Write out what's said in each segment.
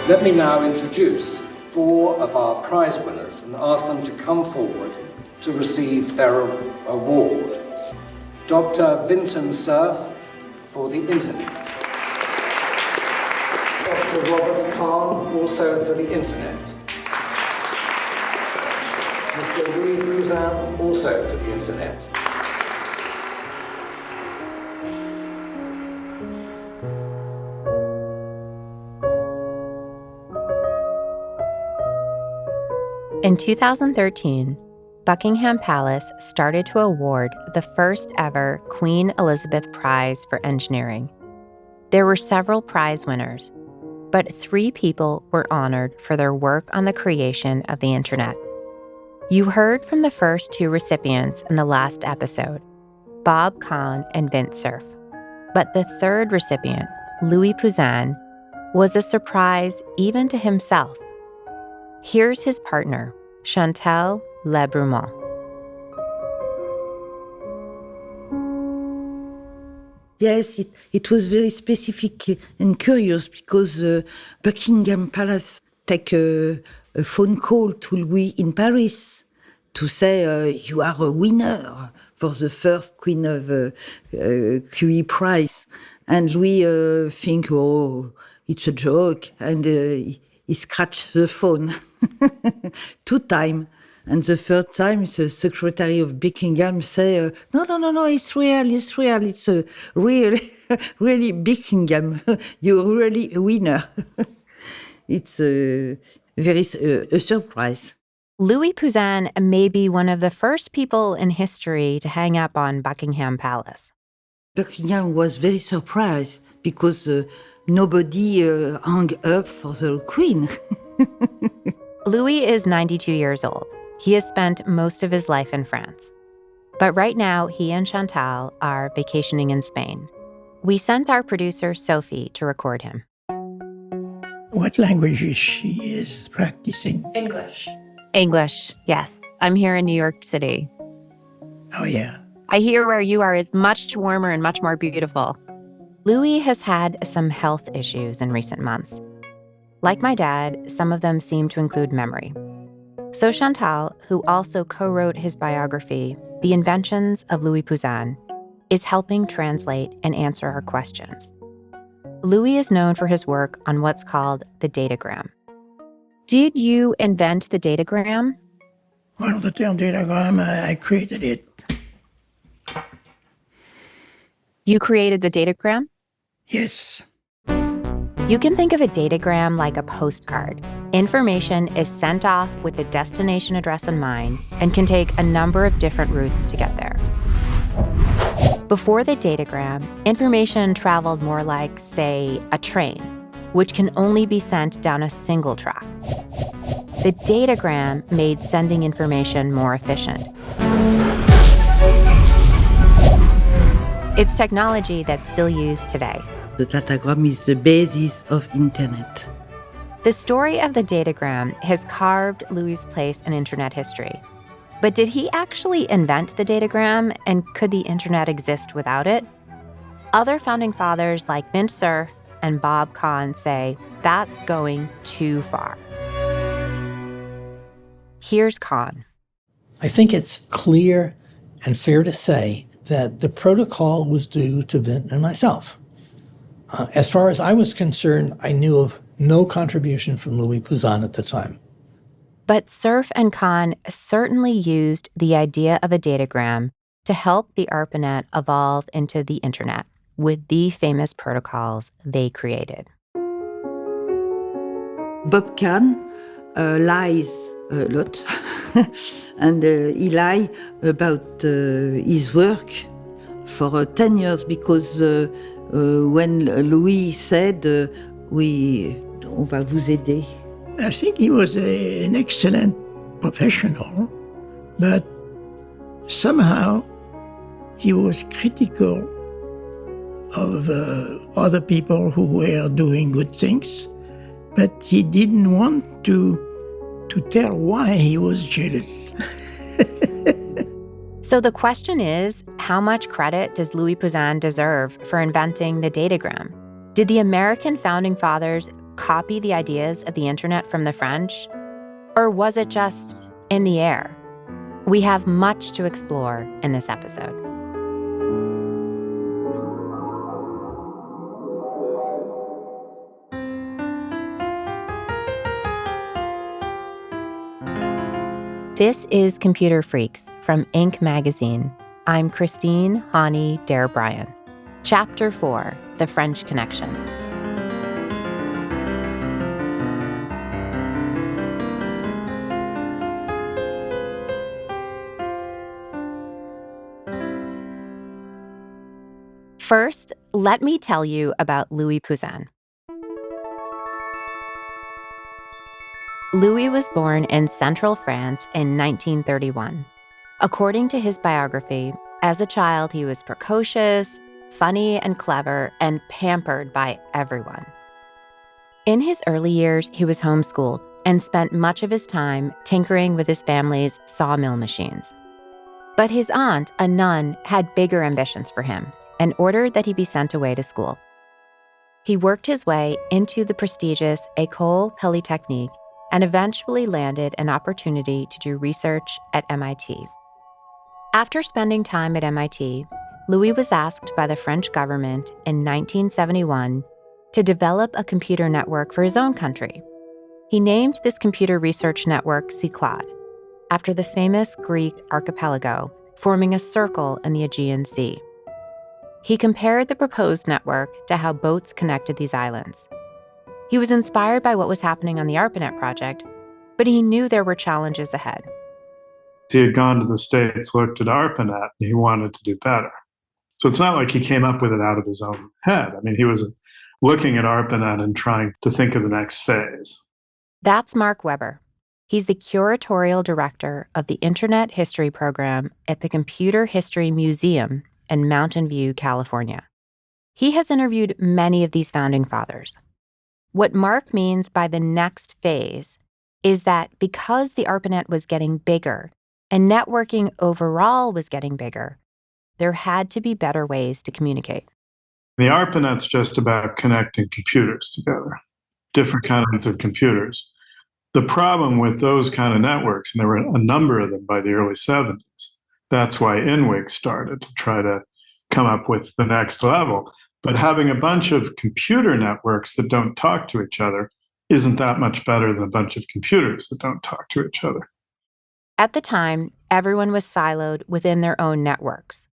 Let me now introduce 4 of our prize winners and ask them to come forward to receive their award. Dr. Vinton Cerf for the Internet. Dr. Robert Kahn, also for the Internet. Mr. Louis Pouzin, also for the Internet. In 2013, Buckingham Palace started to award the first ever Queen Elizabeth Prize for Engineering. There were several prize winners, but 3 people were honored for their work on the creation of the Internet. You heard from the first 2 recipients in the last episode, Bob Kahn and Vint Cerf. But the 3rd recipient, Louis Pouzin, was a surprise even to himself. Here's his partner, Chantal Lebrumont. Yes, it was very specific and curious because Buckingham Palace take a phone call to Louis in Paris to say you are a winner for the first Queen of QE Prize. And Louis think, oh, it's a joke, and he scratched the phone 2 times. And the 3rd time, the Secretary of Buckingham say, no, it's real, it's a really Buckingham, you're really a winner. It's a surprise. Louis Pouzin may be one of the first people in history to hang up on Buckingham Palace. Buckingham was very surprised because nobody hung up for the Queen. Louis is 92 years old. He has spent most of his life in France. But right now, he and Chantal are vacationing in Spain. We sent our producer, Sophie, to record him. What languages she is practicing? English, yes. I'm here in New York City. Oh, yeah. I hear where you are is much warmer and much more beautiful. Louis has had some health issues in recent months. Like my dad, some of them seem to include memory. So Chantal, who also co-wrote his biography, The Inventions of Louis Pouzin, is helping translate and answer our questions. Louis is known for his work on what's called the datagram. Did you invent the datagram? Well, the term datagram, I created it. You created the datagram? Yes. You can think of a datagram like a postcard. Information is sent off with the destination address in mind and can take a number of different routes to get there. Before the datagram, information traveled more like, say, a train, which can only be sent down a single track. The datagram made sending information more efficient. It's technology that's still used today. The datagram is the basis of Internet. The story of the datagram has carved Louis' place in Internet history. But did he actually invent the datagram, and could the Internet exist without it? Other founding fathers like Vint Cerf and Bob Kahn say that's going too far. Here's Kahn. I think it's clear and fair to say that the protocol was due to Vint and myself. As far as I was concerned, I knew of no contribution from Louis Pouzin at the time. But Cerf and Kahn certainly used the idea of a datagram to help the Arpanet evolve into the Internet with the famous protocols they created. Bob Kahn lies a lot, and he lied about his work for 10 years because when Louis said, on va vous aider. I think he was an excellent professional, but somehow he was critical of other people who were doing good things, but he didn't want to tell why he was jealous. So the question is, how much credit does Louis Pouzin deserve for inventing the datagram? Did the American founding fathers copy the ideas of the internet from the French? Or was it just in the air? We have much to explore in this episode. This is Computer Freaks from Inc. magazine. I'm Christine Hani Dare-Bryan. Chapter 4, The French Connection. First, let me tell you about Louis Pouzin. Louis was born in central France in 1931. According to his biography, as a child he was precocious, funny and clever, and pampered by everyone. In his early years, he was homeschooled and spent much of his time tinkering with his family's sawmill machines. But his aunt, a nun, had bigger ambitions for him and ordered that he be sent away to school. He worked his way into the prestigious École Polytechnique and eventually landed an opportunity to do research at MIT. After spending time at MIT, Louis was asked by the French government in 1971 to develop a computer network for his own country. He named this computer research network Cyclades, after the famous Greek archipelago forming a circle in the Aegean Sea. He compared the proposed network to how boats connected these islands. He was inspired by what was happening on the Arpanet project, but he knew there were challenges ahead. He had gone to the States, looked at Arpanet, and he wanted to do better. So it's not like he came up with it out of his own head. I mean, he was looking at Arpanet and trying to think of the next phase. That's Mark Weber. He's the curatorial director of the Internet History Program at the Computer History Museum in Mountain View, California. He has interviewed many of these founding fathers. What Mark means by the next phase is that because the Arpanet was getting bigger and networking overall was getting bigger, there had to be better ways to communicate. The Arpanet's just about connecting computers together, different kinds of computers. The problem with those kind of networks, and there were a number of them by the early 70s, that's why INWIC started to try to come up with the next level. But having a bunch of computer networks that don't talk to each other isn't that much better than a bunch of computers that don't talk to each other. At the time, everyone was siloed within their own networks.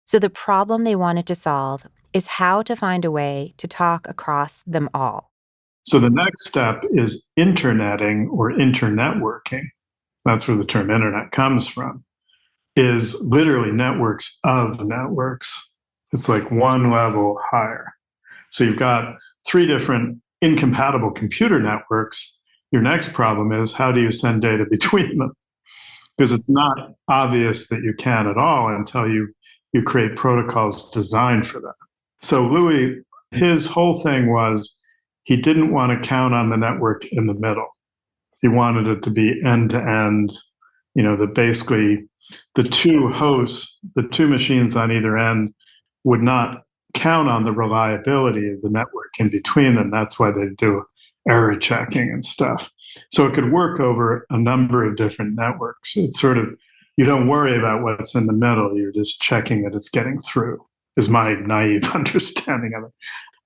So the problem they wanted to solve is how to find a way to talk across them all. So the next step is interneting or internetworking. That's where the term internet comes from, is literally networks of networks. It's like one level higher. So you've got 3 different incompatible computer networks. Your next problem is, how do you send data between them? Because it's not obvious that you can at all until you create protocols designed for that. So Louis, his whole thing was he didn't want to count on the network in the middle. He wanted it to be end-to-end, that basically the 2 hosts, the 2 machines on either end would not count on the reliability of the network in between them. That's why they do error checking and stuff. So it could work over a number of different networks. It's sort of, you don't worry about what's in the middle. You're just checking that it's getting through, is my naive understanding of it.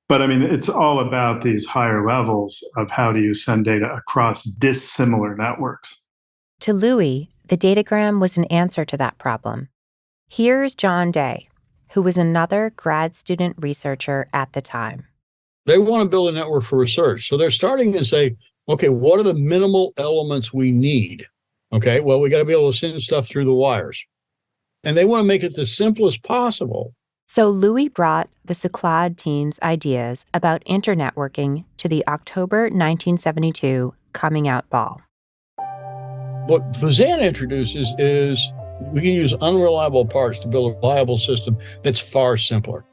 But I mean, it's all about these higher levels of how do you send data across dissimilar networks. To Louis, the datagram was an answer to that problem. Here's John Day, who was another grad student researcher at the time. They want to build a network for research. So they're starting to say, okay, what are the minimal elements we need? Okay, well, we got to be able to send stuff through the wires. And they want to make it the simplest possible. So Louis brought the Cyclades team's ideas about internetworking to the October 1972 Coming Out Ball. What Pouzin introduces is we can use unreliable parts to build a reliable system that's far simpler.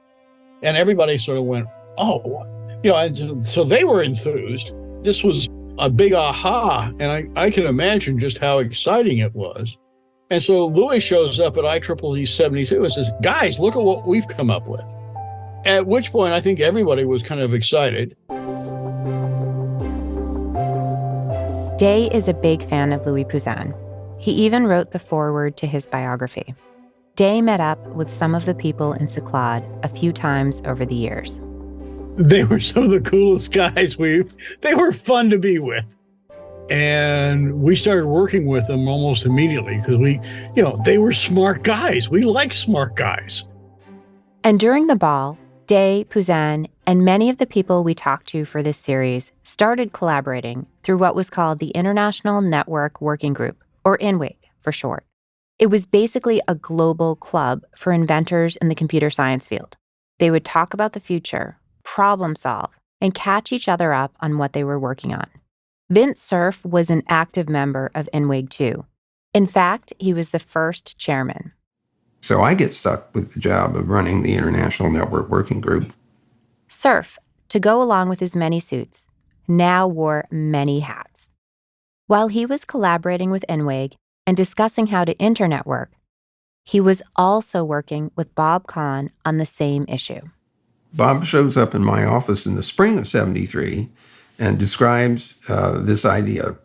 And everybody sort of went, oh, and so they were enthused. This was a big aha. And I can imagine just how exciting it was. And so Louis shows up at IEEE 72 and says, guys, look at what we've come up with. At which point, I think everybody was kind of excited. Day is a big fan of Louis Pouzin. He even wrote the foreword to his biography. Day met up with some of the people in Cyclades a few times over the years. They were some of the coolest guys. They were fun to be with. And we started working with them almost immediately because they were smart guys. We like smart guys. And during the ball, Day, Pouzin, and many of the people we talked to for this series started collaborating through what was called the International Network Working Group, or INWIG for short. It was basically a global club for inventors in the computer science field. They would talk about the future, problem solve, and catch each other up on what they were working on. Vint Cerf was an active member of INWIG too. In fact, he was the first chairman. So I get stuck with the job of running the International Network Working Group. Cerf, to go along with his many suits, now wore many hats. While he was collaborating with INWIG and discussing how to internet work, he was also working with Bob Kahn on the same issue. Bob shows up in my office in the spring of '73 and describes this idea.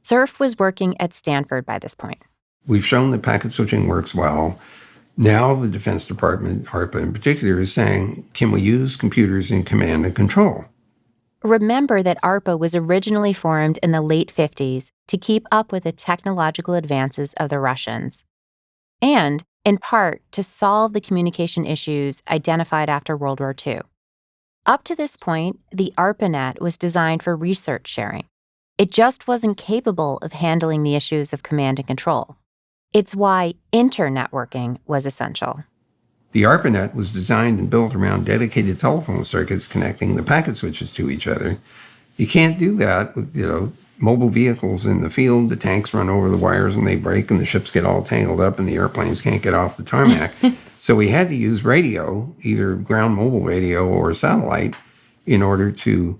Cerf was working at Stanford by this point. We've shown that packet switching works well. Now the Defense Department, ARPA in particular, is saying, can we use computers in command and control? Remember that ARPA was originally formed in the late 50s to keep up with the technological advances of the Russians, and, in part, to solve the communication issues identified after World War II. Up to this point, the Arpanet was designed for research sharing. It just wasn't capable of handling the issues of command and control. It's why internetworking was essential. The Arpanet was designed and built around dedicated telephone circuits connecting the packet switches to each other. You can't do that with, mobile vehicles in the field. The tanks run over the wires and they break and the ships get all tangled up and the airplanes can't get off the tarmac. So we had to use radio, either ground mobile radio or satellite, in order to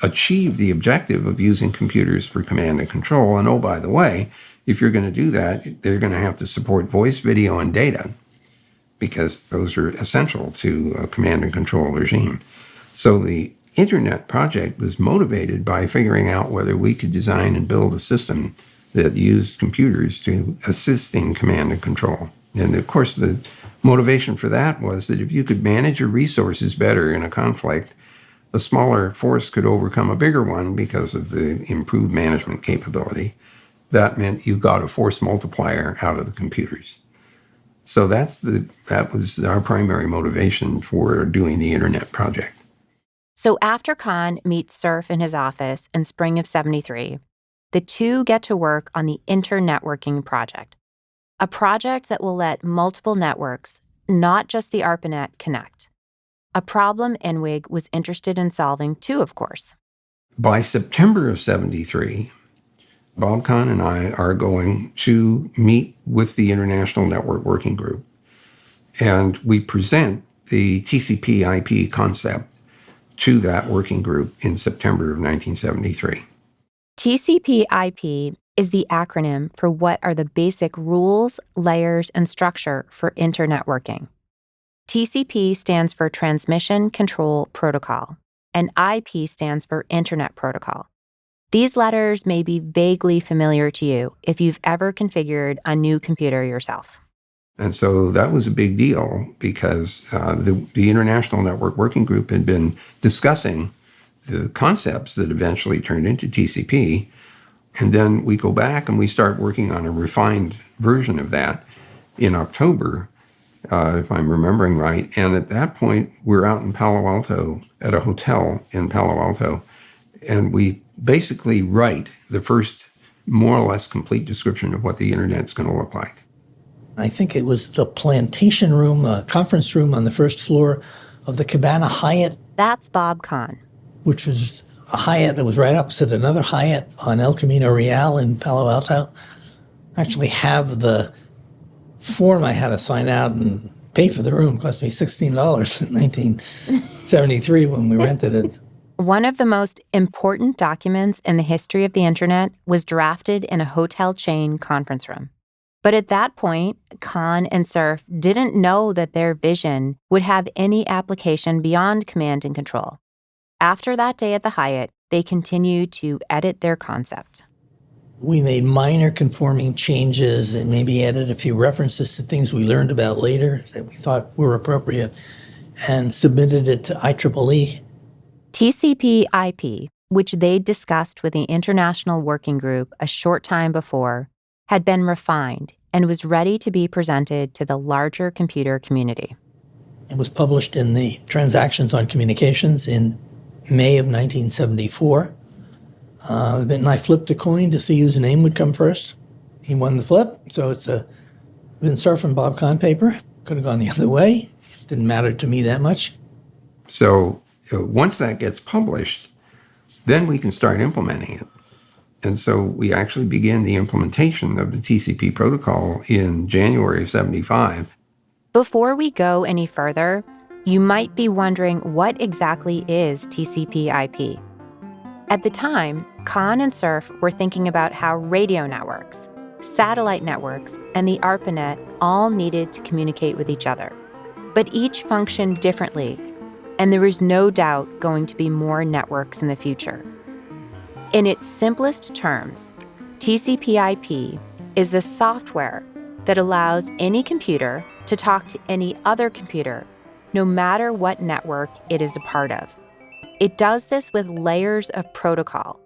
achieve the objective of using computers for command and control. And oh, by the way, if you're going to do that, they're going to have to support voice, video, and data, because those are essential to a command and control regime. So the Internet project was motivated by figuring out whether we could design and build a system that used computers to assist in command and control. And of course, the motivation for that was that if you could manage your resources better in a conflict, a smaller force could overcome a bigger one because of the improved management capability. That meant you got a force multiplier out of the computers. So that was our primary motivation for doing the Internet project. So after Kahn meets Cerf in his office in spring of '73, the two get to work on the Internetworking project, a project that will let multiple networks, not just the Arpanet, connect. A problem INWIG was interested in solving too, of course. By September of '73, Bob Kahn and I are going to meet with the International Network Working Group, and we present the TCP/IP concept to that working group in September of 1973. TCP/IP is the acronym for what are the basic rules, layers, and structure for Internet working. TCP stands for Transmission Control Protocol, and IP stands for Internet Protocol. These letters may be vaguely familiar to you if you've ever configured a new computer yourself. And so that was a big deal because the International Network Working Group had been discussing the concepts that eventually turned into TCP. And then we go back and we start working on a refined version of that in October, if I'm remembering right. And at that point, we're out in Palo Alto at a hotel in Palo Alto. And we basically write the first more or less complete description of what the Internet's going to look like. I think it was the plantation room, a conference room on the first floor of the Cabana Hyatt. That's Bob Kahn. Which was a Hyatt that was right opposite another Hyatt on El Camino Real in Palo Alto. I actually have the form I had to sign out and pay for the room. It cost me $16 in 1973 when we rented it. One of the most important documents in the history of the Internet was drafted in a hotel chain conference room. But at that point, Kahn and Cerf didn't know that their vision would have any application beyond command and control. After that day at the Hyatt, they continued to edit their concept. We made minor conforming changes and maybe added a few references to things we learned about later that we thought were appropriate and submitted it to IEEE. TCP/IP, which they'd discussed with the International Working Group a short time before, had been refined and was ready to be presented to the larger computer community. It was published in the Transactions on Communications in May of 1974. Then I flipped a coin to see whose name would come first. He won the flip, so it's been Cerf and Bob Kahn paper. Could have gone the other way. Didn't matter to me that much. So once that gets published, then we can start implementing it. And so we actually began the implementation of the TCP protocol in January of 75. Before we go any further, you might be wondering what exactly is TCP/IP. At the time, Kahn and Cerf were thinking about how radio networks, satellite networks, and the Arpanet all needed to communicate with each other. But each functioned differently, and there is no doubt going to be more networks in the future. In its simplest terms, TCP/IP is the software that allows any computer to talk to any other computer, no matter what network it is a part of. It does this with layers of protocol,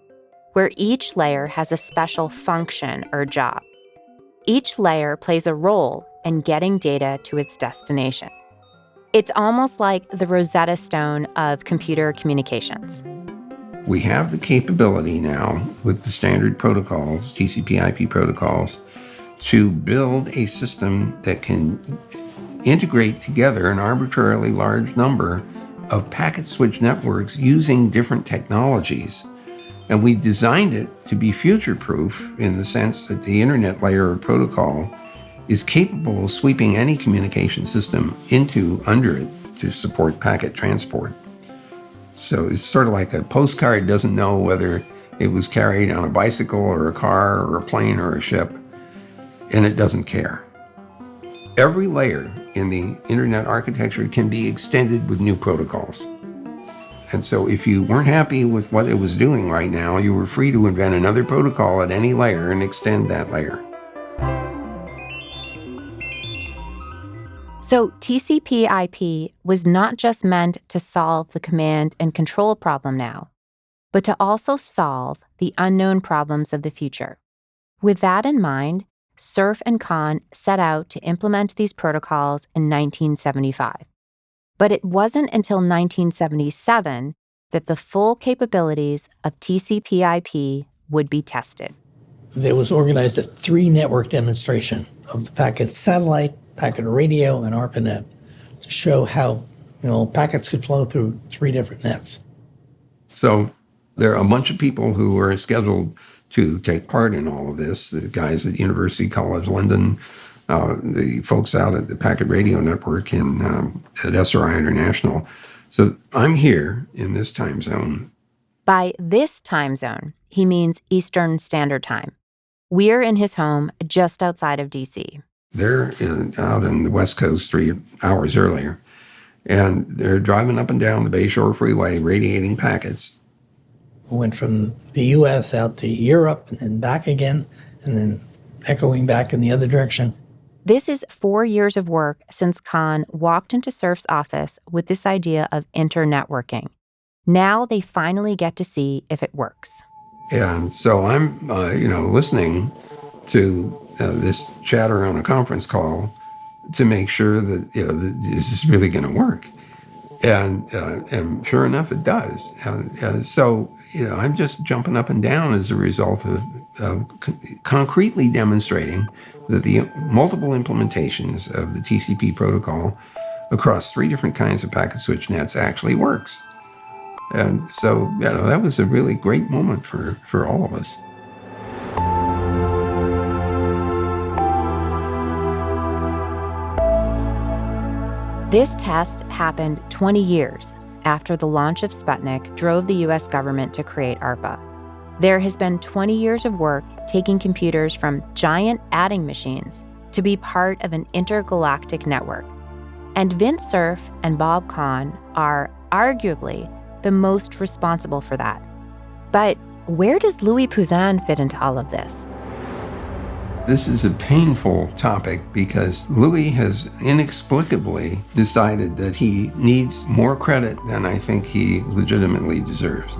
where each layer has a special function or job. Each layer plays a role in getting data to its destination. It's almost like the Rosetta Stone of computer communications. We have the capability now with the standard protocols, TCP/IP protocols, to build a system that can integrate together an arbitrarily large number of packet switch networks using different technologies. And we designed it to be future-proof in the sense that the internet layer of protocol is capable of sweeping any communication system under it to support packet transport. So it's sort of like a postcard doesn't know whether it was carried on a bicycle or a car or a plane or a ship, and it doesn't care. Every layer in the internet architecture can be extended with new protocols. And so if you weren't happy with what it was doing right now, you were free to invent another protocol at any layer and extend that layer. So TCP/IP was not just meant to solve the command and control problem now, but to also solve the unknown problems of the future. With that in mind, Cerf and Kahn set out to implement these protocols in 1975. But it wasn't until 1977 that the full capabilities of TCP/IP would be tested. There was organized a 3-network demonstration of the packet satellite, packet radio, and Arpanet to show how packets could flow through 3 different nets. So there are a bunch of people who were scheduled to take part in all of this, the guys at University College London, the folks out at the Packet Radio Network at SRI International. So I'm here in this time zone. By this time zone, he means Eastern Standard Time. We're in his home just outside of D.C. They're out in the West Coast 3 hours earlier, and they're driving up and down the Bayshore Freeway radiating packets. We went from the U.S. out to Europe and then back again, and then echoing back in the other direction. This is 4 years of work since Kahn walked into Cerf's office with this idea of internetworking. Now they finally get to see if it works. And so I'm, listening to this chatter on a conference call to make sure that, this is really going to work. And sure enough, it does. So I'm just jumping up and down as a result of concretely demonstrating that the multiple implementations of the TCP protocol across 3 different kinds of packet switch nets actually works. And so, that was a really great moment for all of us. This test happened 20 years after the launch of Sputnik drove the U.S. government to create ARPA. There has been 20 years of work taking computers from giant adding machines to be part of an intergalactic network. And Vint Cerf and Bob Kahn are arguably the most responsible for that. But where does Louis Pouzin fit into all of this? This is a painful topic because Louis has inexplicably decided that he needs more credit than I think he legitimately deserves.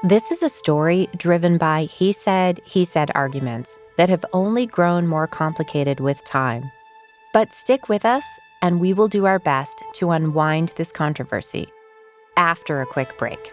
This is a story driven by he said arguments that have only grown more complicated with time. But stick with us, and we will do our best to unwind this controversy after a quick break.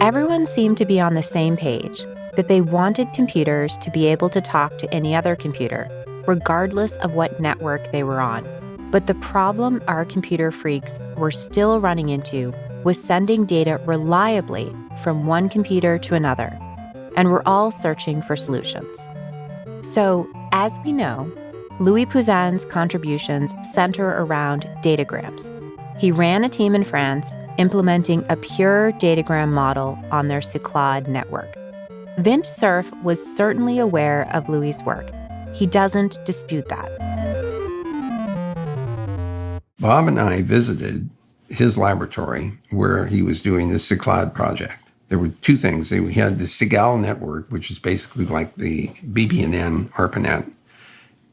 Everyone seemed to be on the same page, that they wanted computers to be able to talk to any other computer, regardless of what network they were on. But the problem our computer freaks were still running into was sending data reliably from one computer to another, and we're all searching for solutions. So, as we know, Louis Pouzin's contributions center around datagrams. He ran a team in France implementing a pure datagram model on their Cyclade network. Vint Cerf was certainly aware of Louis' work. He doesn't dispute that. Bob and I visited his laboratory where he was doing the Cyclade project. There were two things. We had the Cyclade network, which is basically like the BB&N Arpanet,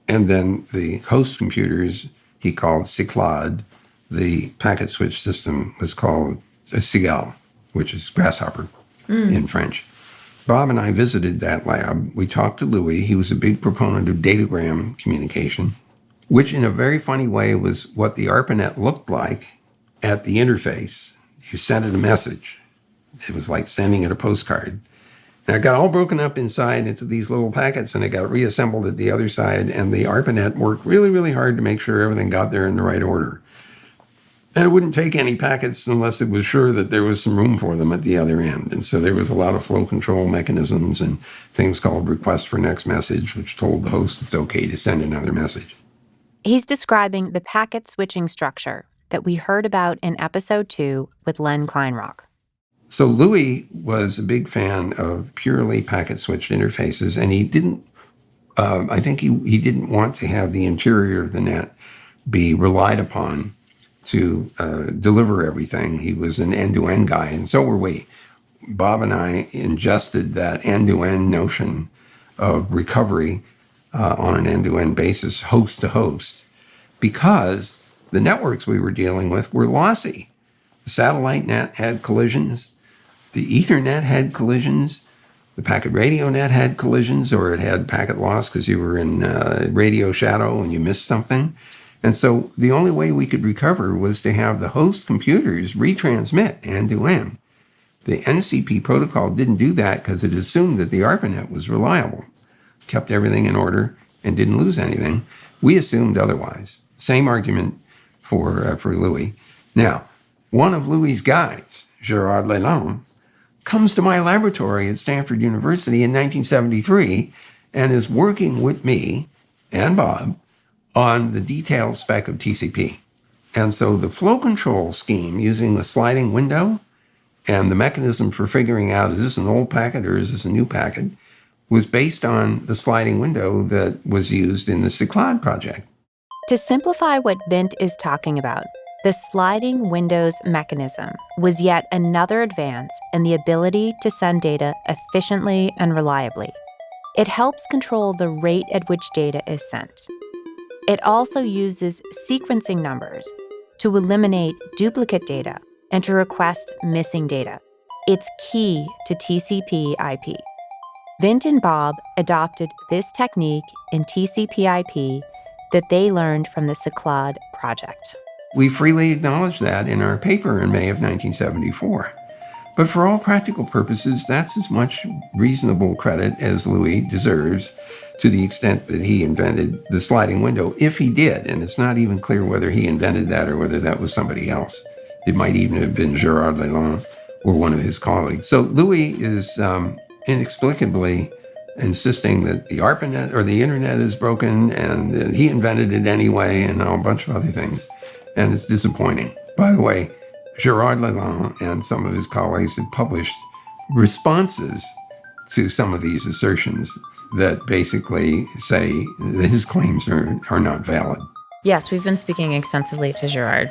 and then the host computers he called Cyclade. The packet switch system was called a Cigale, which is grasshopper in French. Bob and I visited that lab. We talked to Louis. He was a big proponent of datagram communication, which in a very funny way was what the Arpanet looked like at the interface. You sent it a message. It was like sending it a postcard. And it got all broken up inside into these little packets, and it got reassembled at the other side, and the Arpanet worked really, really hard to make sure everything got there in the right order. And it wouldn't take any packets unless it was sure that there was some room for them at the other end. And so there was a lot of flow control mechanisms and things called request for next message, which told the host it's okay to send another message. He's describing the packet switching structure that we heard about in episode 2 with Len Kleinrock. So Louis was a big fan of purely packet switched interfaces, and he didn't, I think he didn't want to have the interior of the net be relied upon to deliver everything. He was an end-to-end guy, and so were we. Bob and I ingested that end-to-end notion of recovery on an end-to-end basis, host to host, because the networks we were dealing with were lossy. The satellite net had collisions. The Ethernet had collisions. The packet radio net had collisions, or it had packet loss because you were in radio shadow and you missed something. And so the only way we could recover was to have the host computers retransmit end-to-end. The NCP protocol didn't do that because it assumed that the Arpanet was reliable, kept everything in order, and didn't lose anything. We assumed otherwise. Same argument for Louis. Now, one of Louis's guys, Gerard Lalonde, comes to my laboratory at Stanford University in 1973 and is working with me and Bob on the detailed spec of TCP. And so the flow control scheme using the sliding window and the mechanism for figuring out, is this an old packet or is this a new packet, was based on the sliding window that was used in the Cyclade project. To simplify what Vint is talking about, the sliding windows mechanism was yet another advance in the ability to send data efficiently and reliably. It helps control the rate at which data is sent. It also uses sequencing numbers to eliminate duplicate data and to request missing data. It's key to TCP/IP. Vint and Bob adopted this technique in TCP/IP that they learned from the Cyclade project. We freely acknowledge that in our paper in May of 1974. But for all practical purposes, that's as much reasonable credit as Louis deserves, to the extent that he invented the sliding window, if he did. And it's not even clear whether he invented that or whether that was somebody else. It might even have been Gerard Lalonde or one of his colleagues. So Louis is inexplicably insisting that the Arpanet or the internet is broken and that he invented it anyway and a bunch of other things. And it's disappointing. By the way, Gerard Lalande and some of his colleagues had published responses to some of these assertions that basically say that his claims are not valid. Yes, we've been speaking extensively to Gerard.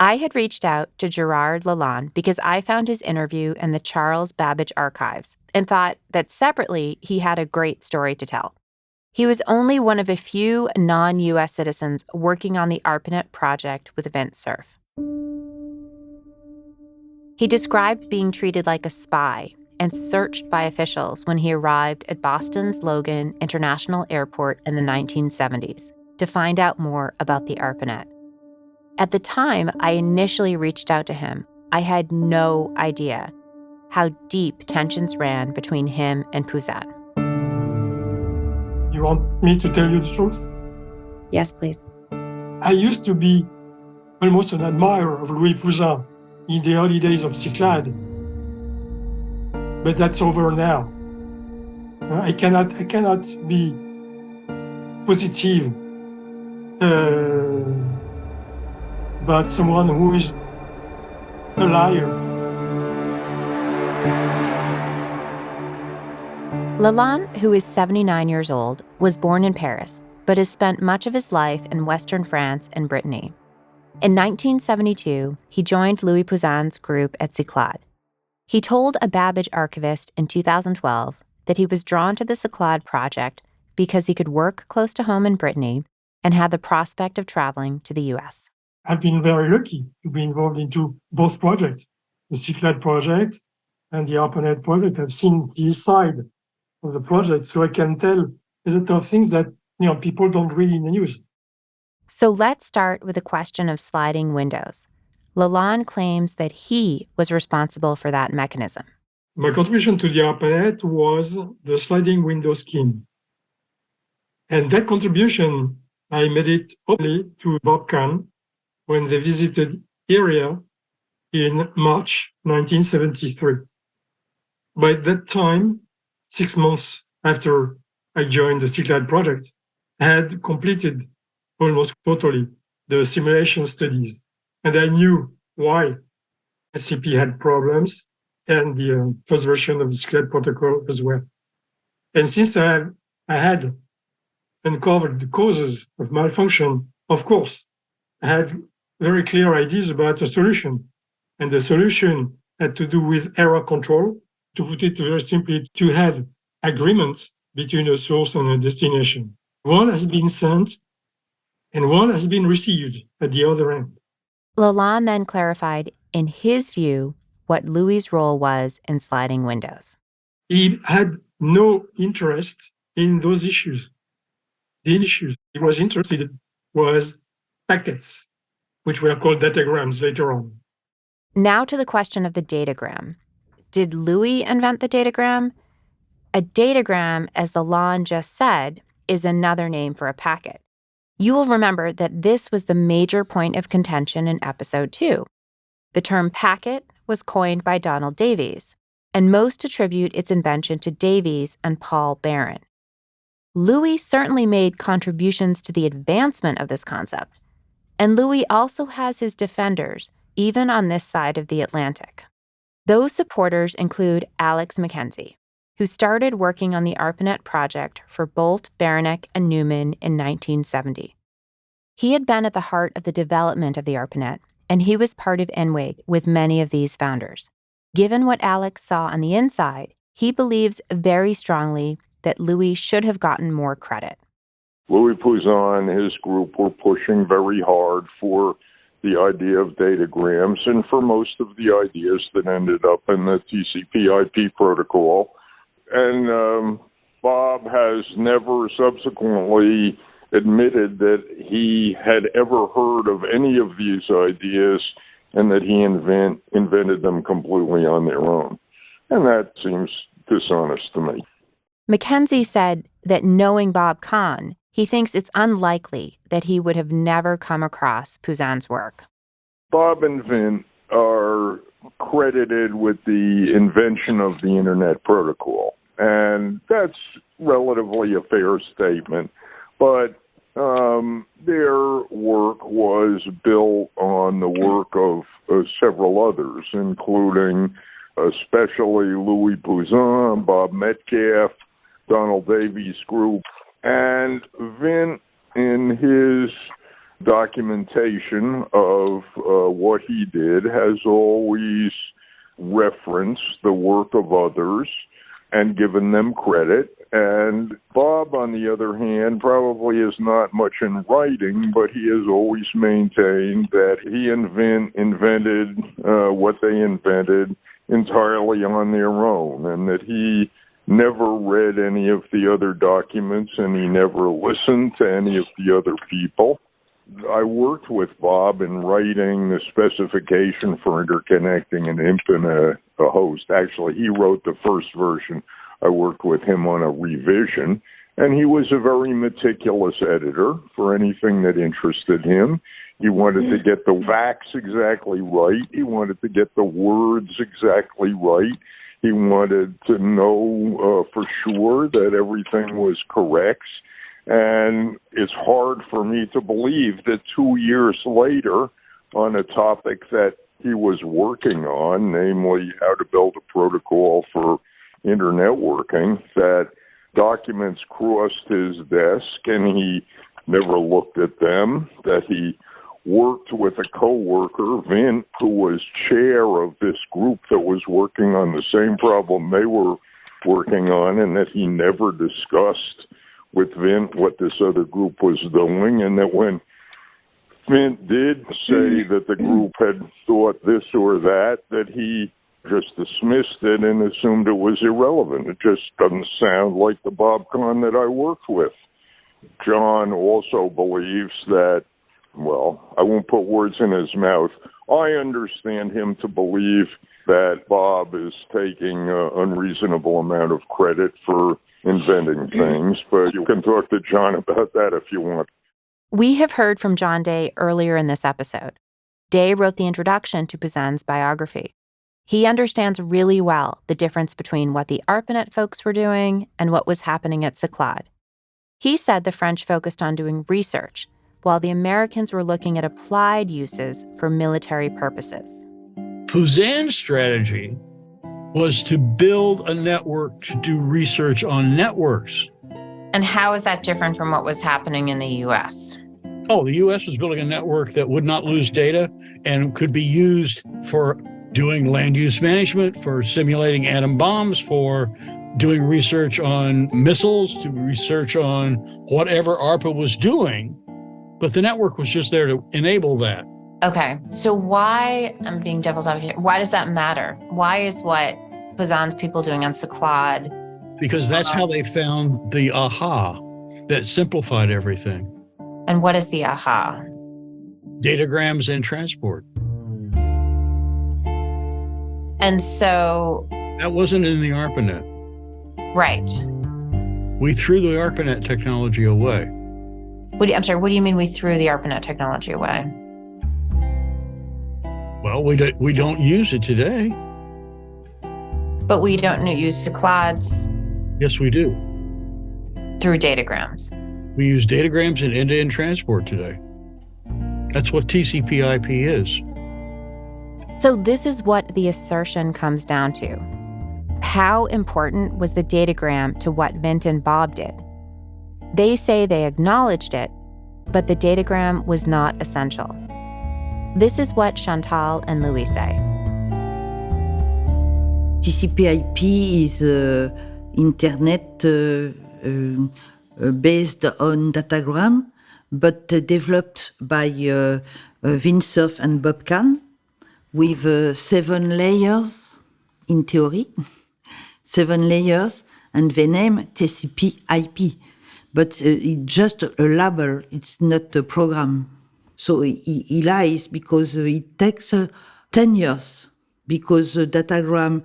I had reached out to Gerard Lalande because I found his interview in the Charles Babbage archives and thought that separately he had a great story to tell. He was only one of a few non-U.S. citizens working on the Arpanet project with Vint Cerf. He described being treated like a spy and searched by officials when he arrived at Boston's Logan International Airport in the 1970s to find out more about the Arpanet. At the time I initially reached out to him, I had no idea how deep tensions ran between him and Pouzin. You want me to tell you the truth? Yes, please. I used to be almost an admirer of Louis Pouzin in the early days of Cyclades. But that's over now. I cannot be positive about someone who is a liar. Lalande, who is 79 years old, was born in Paris, but has spent much of his life in Western France and Brittany. In 1972, he joined Louis Pouzin's group at Cyclades. He told a Babbage archivist in 2012 that he was drawn to the Cyclades project because he could work close to home in Brittany and had the prospect of traveling to the U.S. I've been very lucky to be involved into both projects, the Cyclades project and the Arpanet project. I've seen this side of the project, so I can tell a lot of things that people don't read in the news. So let's start with the question of sliding windows. Lalande claims that he was responsible for that mechanism. My contribution to the Arpanet was the sliding window scheme. And that contribution, I made it only to Bob Kahn when they visited area in March 1973. By that time, 6 months after I joined the Cyclades project, I had completed almost totally the simulation studies. And I knew why SCP had problems and the first version of the Cyclades protocol as well. And since I had uncovered the causes of malfunction, of course, I had very clear ideas about a solution. And the solution had to do with error control. To put it very simply, to have agreement between a source and a destination. One has been sent and one has been received at the other end. Lalande then clarified, in his view, what Louis' role was in sliding windows. He had no interest in those issues. The issues he was interested in was packets, which were called datagrams later on. Now to the question of the datagram. Did Louis invent the datagram? A datagram, as Lalande just said, is another name for a packet. You will remember that this was the major point of contention in episode 2. The term packet was coined by Donald Davies, and most attribute its invention to Davies and Paul Barron. Louis certainly made contributions to the advancement of this concept, and Louis also has his defenders, even on this side of the Atlantic. Those supporters include Alex Mackenzie, who started working on the Arpanet project for Bolt, Beranek, and Newman in 1970. He had been at the heart of the development of the Arpanet, and he was part of NWIG with many of these founders. Given what Alex saw on the inside, he believes very strongly that Louis should have gotten more credit. Louis Pouzin and his group were pushing very hard for the idea of datagrams and for most of the ideas that ended up in the TCP/IP protocol. And Bob has never subsequently admitted that he had ever heard of any of these ideas and that he invented them completely on their own. And that seems dishonest to me. Mackenzie said that knowing Bob Kahn, he thinks it's unlikely that he would have never come across Pouzin's work. Bob and Vint are credited with the invention of the Internet protocol. And that's relatively a fair statement. But their work was built on the work of several others, including especially Louis Pouzin, Bob Metcalf, Donald Davies' group, and Vint, in his documentation of what he did, has always referenced the work of others and given them credit. And Bob, on the other hand, probably is not much in writing, but he has always maintained that he and Vint invented what they invented entirely on their own, and that he never read any of the other documents and he never listened to any of the other people. I worked with Bob in writing the specification for interconnecting an imp and a host. Actually, he wrote the first version. I worked with him on a revision, and he was a very meticulous editor for anything that interested him. He wanted to get the facts exactly right. He wanted to get the words exactly right. He wanted to know for sure that everything was correct. And it's hard for me to believe that 2 years later, on a topic that he was working on, namely how to build a protocol for internetworking, that documents crossed his desk and he never looked at them, that he worked with a coworker, Vint, who was chair of this group that was working on the same problem they were working on, and that he never discussed with Vint what this other group was doing, and that when Vint did say that the group had thought this or that he just dismissed it and assumed it was irrelevant. It just doesn't sound like the Bob Kahn that I worked with. John also believes that, well, I won't put words in his mouth. I understand him to believe that Bob is taking an unreasonable amount of credit for inventing things, but you can talk to John about that if you want. We have heard from John Day earlier in this episode. Day wrote the introduction to Pouzin's biography. He understands really well the difference between what the Arpanet folks were doing and what was happening at Cyclades. He said the French focused on doing research, while the Americans were looking at applied uses for military purposes. Pouzin's strategy was to build a network to do research on networks. And how is that different from what was happening in the U.S.? Oh, the U.S. was building a network that would not lose data and could be used for doing land use management, for simulating atom bombs, for doing research on missiles, to research on whatever ARPA was doing. But the network was just there to enable that. Okay, so why, I'm being devil's advocate, why does that matter? Why is what Pouzin's people doing on Cyclades? Because that's how they found the aha that simplified everything. And what is the aha? Datagrams and transport. And so... That wasn't in the Arpanet. Right. We threw the Arpanet technology away. What do you mean we threw the Arpanet technology away? Well, we don't use it today. But we don't use Cyclades. Yes, we do. Through datagrams. We use datagrams and end-to-end transport today. That's what TCP/IP is. So this is what the assertion comes down to. How important was the datagram to what Vint and Bob did? They say they acknowledged it, but the datagram was not essential. This is what Chantal and Louis say. TCP/IP is internet based on datagram, but developed by Vint Cerf and Bob Kahn with 7 layers in theory, 7 layers, and they name TCP/IP. But it's just a label, it's not a program. So he lies because it takes 10 years, because the datagram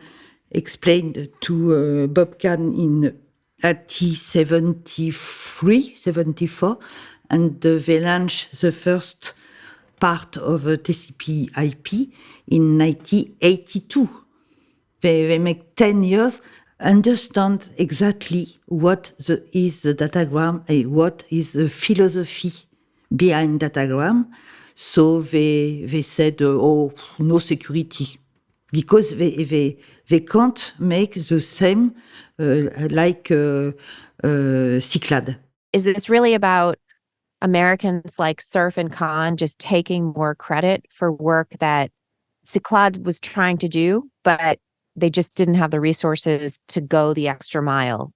explained to Bob Kahn in 1973, 74, and they launched the first part of TCP/IP in 1982. They make 10 years understand exactly what is the datagram and what is the philosophy behind datagram. So they said, no security, because they can't make the same like Cyclade. Is this really about Americans like Cerf and Kahn just taking more credit for work that Cyclade was trying to do, but they just didn't have the resources to go the extra mile?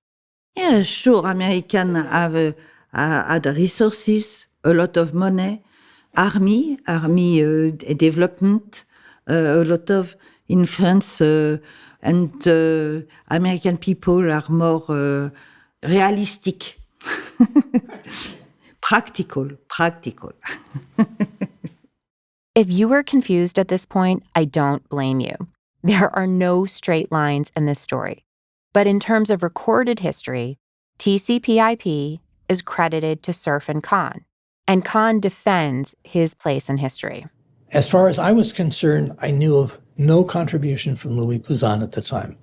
Yeah, sure. American have had resources, a lot of money, army development, a lot of influence, and American people are more realistic, practical. If you were confused at this point, I don't blame you. There are no straight lines in this story. But in terms of recorded history, TCP/IP is credited to Cerf and Kahn defends his place in history. As far as I was concerned, I knew of no contribution from Louis Pouzin at the time.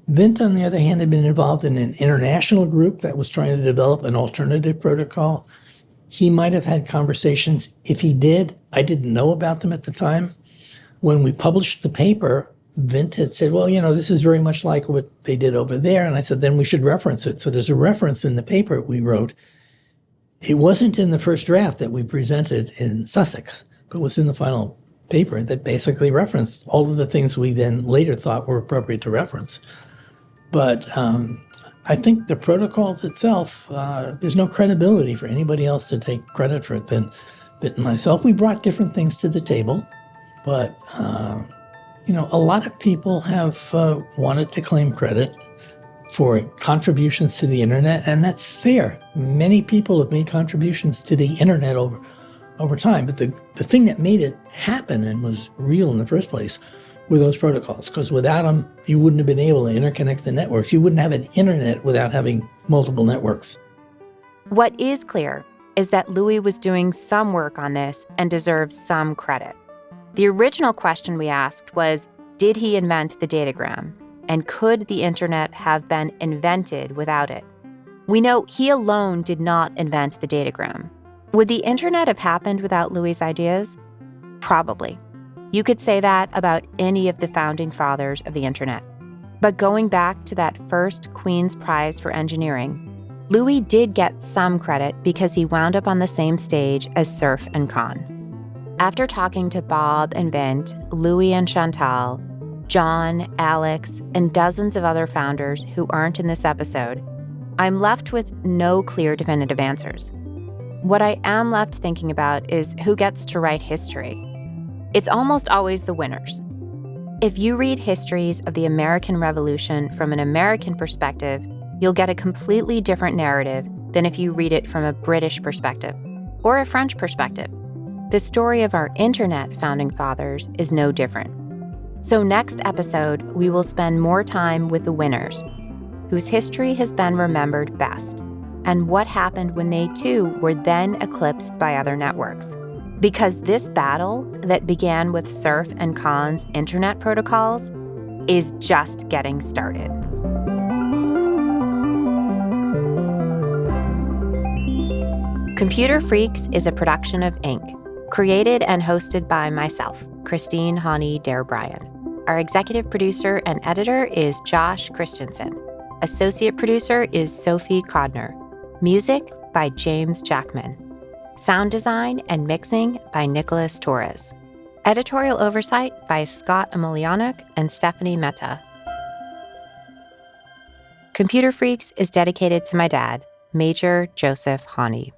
Vint, on the other hand, had been involved in an international group that was trying to develop an alternative protocol. He might have had conversations. If he did, I didn't know about them at the time. When we published the paper, Vint had said, well, this is very much like what they did over there. And I said, then we should reference it. So there's a reference in the paper we wrote. It wasn't in the first draft that we presented in Sussex, but was in the final paper that basically referenced all of the things we then later thought were appropriate to reference. But I think the protocols itself, there's no credibility for anybody else to take credit for it than Vint and myself. We brought different things to the table, but a lot of people have wanted to claim credit for contributions to the internet, and that's fair. Many people have made contributions to the internet over time, but the thing that made it happen and was real in the first place were those protocols, because without them, you wouldn't have been able to interconnect the networks. You wouldn't have an internet without having multiple networks. What is clear is that Louis was doing some work on this and deserves some credit. The original question we asked was, did he invent the datagram? And could the internet have been invented without it? We know he alone did not invent the datagram. Would the internet have happened without Louis' ideas? Probably. You could say that about any of the founding fathers of the internet. But going back to that first Queen's Prize for Engineering, Louis did get some credit because he wound up on the same stage as Cerf and Kahn. After talking to Bob and Vint, Louis and Chantal, John, Alex, and dozens of other founders who aren't in this episode, I'm left with no clear definitive answers. What I am left thinking about is who gets to write history. It's almost always the winners. If you read histories of the American Revolution from an American perspective, you'll get a completely different narrative than if you read it from a British perspective or a French perspective. The story of our internet founding fathers is no different. So next episode, we will spend more time with the winners, whose history has been remembered best, and what happened when they too were then eclipsed by other networks. Because this battle that began with Cerf and Kahn's internet protocols is just getting started. Computer Freaks is a production of Inc., created and hosted by myself, Christine Hani Dare-Bryan. Our executive producer and editor is Josh Christensen. Associate producer is Sophie Kodner. Music by James Jackman. Sound design and mixing by Nicholas Torres. Editorial oversight by Scott Emelianuk and Stephanie Mehta. Computer Freaks is dedicated to my dad, Major Joseph Hani.